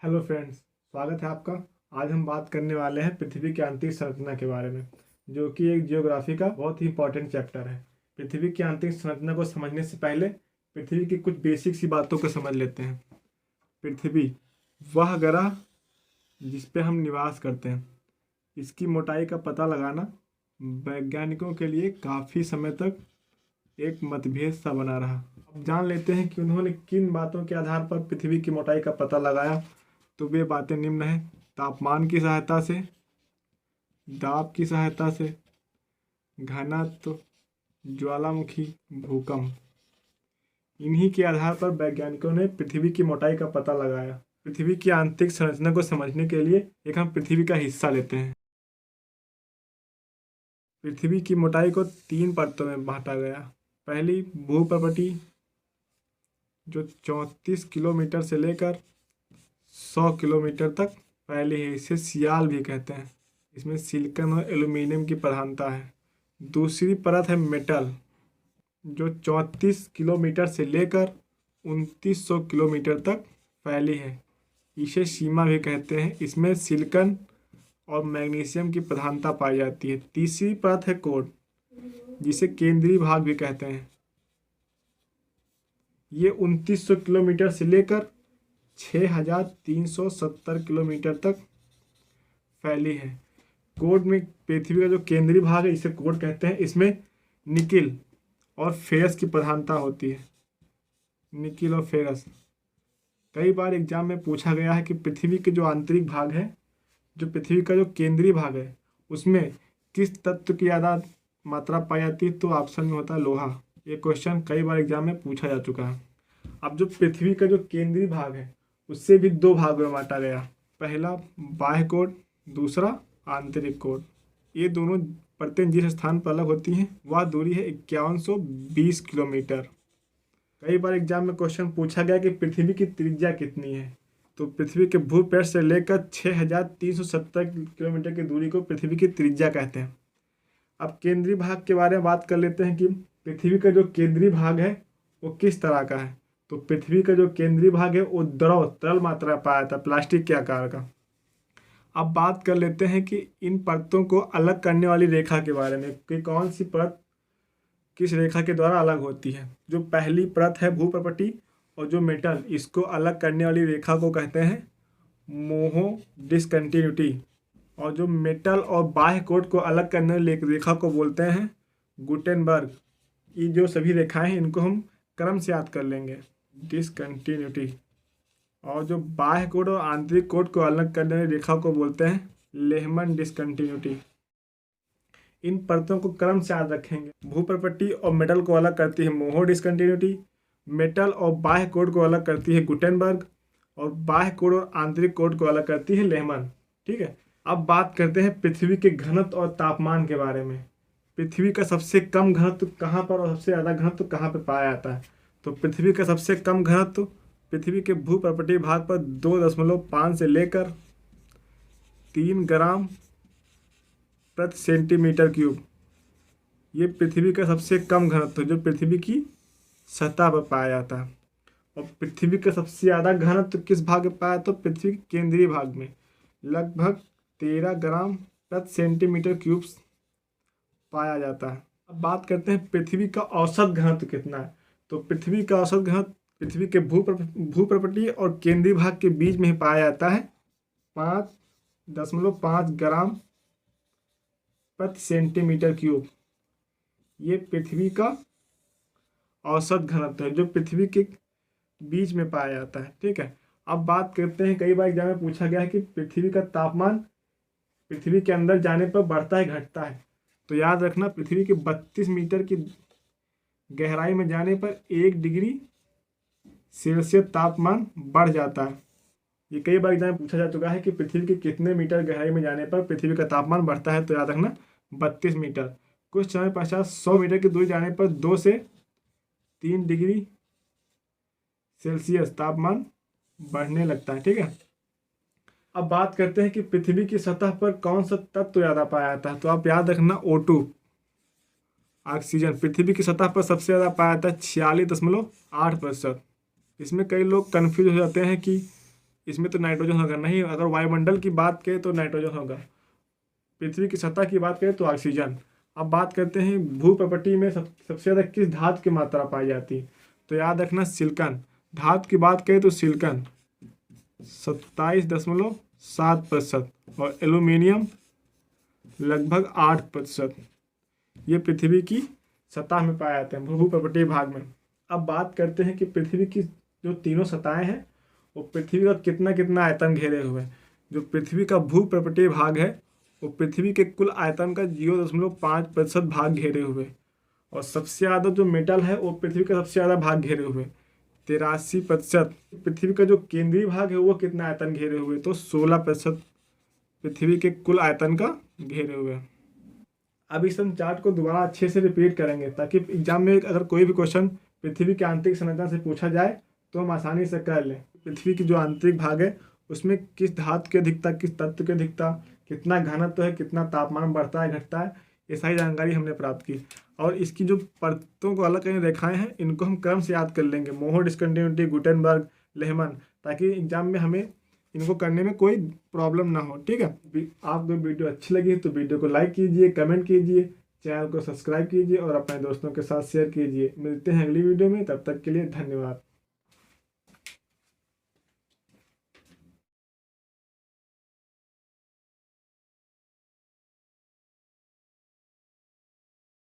Hello friends, स्वागत है आपका। आज हम बात करने वाले हैं पृथ्वी की आंतरिक संरचना के बारे में, जो कि एक जियोग्राफी का बहुत ही इंपॉर्टेंट चैप्टर है। पृथ्वी की आंतरिक संरचना को समझने से पहले पृथ्वी की कुछ बेसिक सी बातों को समझ लेते हैं। पृथ्वी वह ग्रह जिस पे हम निवास करते हैं, इसकी मोटाई का पता लगाना वैज्ञानिकों के लिए काफ़ी समय तक एक मतभेद सा बना रहा। अब जान लेते हैं कि उन्होंने किन बातों के आधार पर पृथ्वी की मोटाई का पता लगाया। तो वे बातें निम्न हैं: तापमान की सहायता से, दाब की सहायता से, घनत्व, ज्वालामुखी, भूकंप। इन्हीं के आधार पर वैज्ञानिकों ने पृथ्वी की मोटाई का पता लगाया। पृथ्वी की आंतरिक संरचना को समझने के लिए एक हम पृथ्वी का हिस्सा लेते हैं। पृथ्वी की मोटाई को 3 परतों में बांटा गया। पहली भूप्रपटी, जो 34 किलोमीटर से लेकर 100 किलोमीटर तक फैली है। इसे सियाल भी कहते हैं। इसमें सिलिकॉन और एल्यूमीनियम की प्रधानता है। दूसरी परत है मेटल, जो 34 किलोमीटर से लेकर 2900 किलोमीटर तक फैली है। इसे सीमा भी कहते हैं। इसमें सिलिकॉन और मैग्नीशियम की प्रधानता पाई जाती है। तीसरी परत है कोर, जिसे केंद्रीय भाग भी कहते हैं। ये 2900 किलोमीटर से लेकर 6370 किलोमीटर तक फैली है। कोर में पृथ्वी का जो केंद्रीय भाग है, इसे कोर कहते हैं। इसमें निकिल और फेरस की प्रधानता होती है। निकिल और फेरस कई बार एग्जाम में पूछा गया है कि पृथ्वी के जो आंतरिक भाग है, जो पृथ्वी का जो केंद्रीय भाग है, उसमें किस तत्व की ज़्यादा मात्रा पाई जाती है। तो ऑप्शन में होता है लोहा। ये क्वेश्चन कई बार एग्जाम में पूछा जा चुका है। अब जो पृथ्वी का जो केंद्रीय भाग है, उससे भी 2 भागों में बांटा गया। पहला बाह्य कोर, दूसरा आंतरिक कोर। ये दोनों परतें जिस स्थान पर अलग होती हैं, वह दूरी है 5120 किलोमीटर। कई बार एग्जाम में क्वेश्चन पूछा गया कि पृथ्वी की त्रिज्या कितनी है। तो पृथ्वी के भूपृष्ठ से लेकर 6370 किलोमीटर की दूरी को पृथ्वी की त्रिज्या कहते हैं। अब केंद्रीय भाग के बारे में बात कर लेते हैं कि पृथ्वी का जो केंद्रीय भाग है वो किस तरह का है। तो पृथ्वी का जो केंद्रीय भाग है वो द्रव तरल मात्रा पाया था, प्लास्टिक के आकार का। अब बात कर लेते हैं कि इन परतों को अलग करने वाली रेखा के बारे में, कि कौन सी परत किस रेखा के द्वारा अलग होती है। जो पहली परत है भूप्रपटी और जो मेटल, इसको अलग करने वाली रेखा को कहते हैं मोहो डिसकंटिन्यूटी। और जो मेटल और बाह्य कोट को अलग करने वाली रेखा को बोलते हैं गुटेनबर्ग। ये जो सभी रेखाएं हैं, इनको हम क्रम से याद कर लेंगे। डिसकंटिन्यूटी। और जो बाह्य कोट और आंतरिक कोट को अलग करने वाली रेखा को बोलते हैं लेहमन डिसकंटिन्यूटी। इन परतों को क्रम से याद रखेंगे। भूप्रपट्टी और मेटल को अलग करती है मोहो डिसकंटिन्यूटी, मेटल और बाह्य कोट को अलग करती है गुटेनबर्ग, और बाह्य कोट और आंतरिक कोट को अलग करती है लेहमन। ठीक है। अब बात करते हैं पृथ्वी के घनत्व और तापमान के बारे में। पृथ्वी का सबसे कम घनत्व कहाँ पर और सबसे ज़्यादा घनत्व कहाँ पर पाया जाता है। तो पृथ्वी का सबसे कम घनत्व पृथ्वी के भूप्रपटी भाग पर 2.5 से लेकर 3 ग्राम प्रति सेंटीमीटर क्यूब। ये पृथ्वी का सबसे कम घनत्व जो पृथ्वी की सतह पर पाया जाता है। और पृथ्वी का सबसे ज़्यादा घनत्व किस भाग में पाया, तो पृथ्वी के केंद्रीय भाग में लगभग 13 ग्राम प्रति सेंटीमीटर क्यूब पाया जाता है। अब बात करते हैं पृथ्वी का औसत घनत्व कितना है। तो पृथ्वी का औसत घनत्व पृथ्वी के भूप्रपटी और केंद्रीय भाग के बीच में ही पाया जाता है 5.5 ग्राम प्रति सेंटीमीटर क्यूब। ये पृथ्वी का औसत घनत्व है जो पृथ्वी के बीच में पाया जाता है। ठीक है। अब बात करते हैं, कई बार एग्जाम में पूछा गया है कि पृथ्वी का तापमान पृथ्वी के अंदर जाने पर बढ़ता है घटता है। तो याद रखना, पृथ्वी के 32 मीटर की गहराई में जाने पर 1 डिग्री सेल्सियस तापमान बढ़ जाता है। ये कई बार एग्जाम में पूछा जा चुका है कि पृथ्वी के कितने मीटर गहराई में जाने पर पृथ्वी का तापमान बढ़ता है। तो याद रखना 32 मीटर। कुछ समय पश्चात 100 मीटर की दूरी जाने पर 2 से 3 डिग्री सेल्सियस तापमान बढ़ने लगता है। ठीक है। अब बात करते हैं कि पृथ्वी की सतह पर कौन सा तत्व ज़्यादा पाया जाता है। तो आप याद रखना O2, ऑक्सीजन, पृथ्वी की सतह पर सबसे ज़्यादा पाया जाता है 46.8%। इसमें कई लोग कन्फ्यूज हो जाते हैं कि इसमें तो नाइट्रोजन होगा नहीं। अगर वायुमंडल की बात करें तो नाइट्रोजन होगा। पृथ्वी की सतह की बात करें तो ऑक्सीजन। अब बात करते हैं भूप्रपटी में सबसे ज़्यादा किस धातु की मात्रा पाई जाती है, तो याद रखना सिलिकॉन। धातु की बात करें तो सिलिकॉन 27.7% और एल्यूमिनियम लगभग 8%। ये पृथ्वी की सतह में पाए जाते हैं, भूप्रपटीय भाग में। अब बात करते हैं कि पृथ्वी की जो तीनों सतहें हैं वो पृथ्वी का कितना कितना आयतन घेरे हुए हैं। जो पृथ्वी का भूप्रपटीय भाग है वो पृथ्वी के कुल आयतन का 0.5% भाग घेरे हुए। और सबसे ज़्यादा जो मेटल है वो पृथ्वी का सबसे ज़्यादा भाग घेरे हुए 83%। पृथ्वी का जो केंद्रीय भाग है वो कितना आयतन घेरे हुए, तो 16% पृथ्वी के कुल आयतन का घेरे हुए। अब इस हम चार्ट को दोबारा अच्छे से रिपीट करेंगे ताकि एग्जाम में अगर कोई भी क्वेश्चन पृथ्वी के आंतरिक संरचना से पूछा जाए तो हम आसानी से कर लें। पृथ्वी की जो आंतरिक भाग है उसमें किस धातु की अधिकता, किस तत्व की अधिकता, कितना घनत्व है, कितना तापमान बढ़ता है घटता है, ये सारी जानकारी हमने प्राप्त की। और इसकी जो परतों को अलग करने रेखाएं हैं इनको हम क्रम से याद कर लेंगे, मोहो, डिस्कंटिन्यूटी, गुटेनबर्ग, लेहमन, ताकि एग्जाम में हमें इनको करने में कोई प्रॉब्लम ना हो। ठीक है, आपको वीडियो अच्छी लगी तो वीडियो को लाइक कीजिए, कमेंट कीजिए, चैनल को सब्सक्राइब कीजिए और अपने दोस्तों के साथ शेयर कीजिए। मिलते हैं अगली वीडियो में, तब तक के लिए धन्यवाद।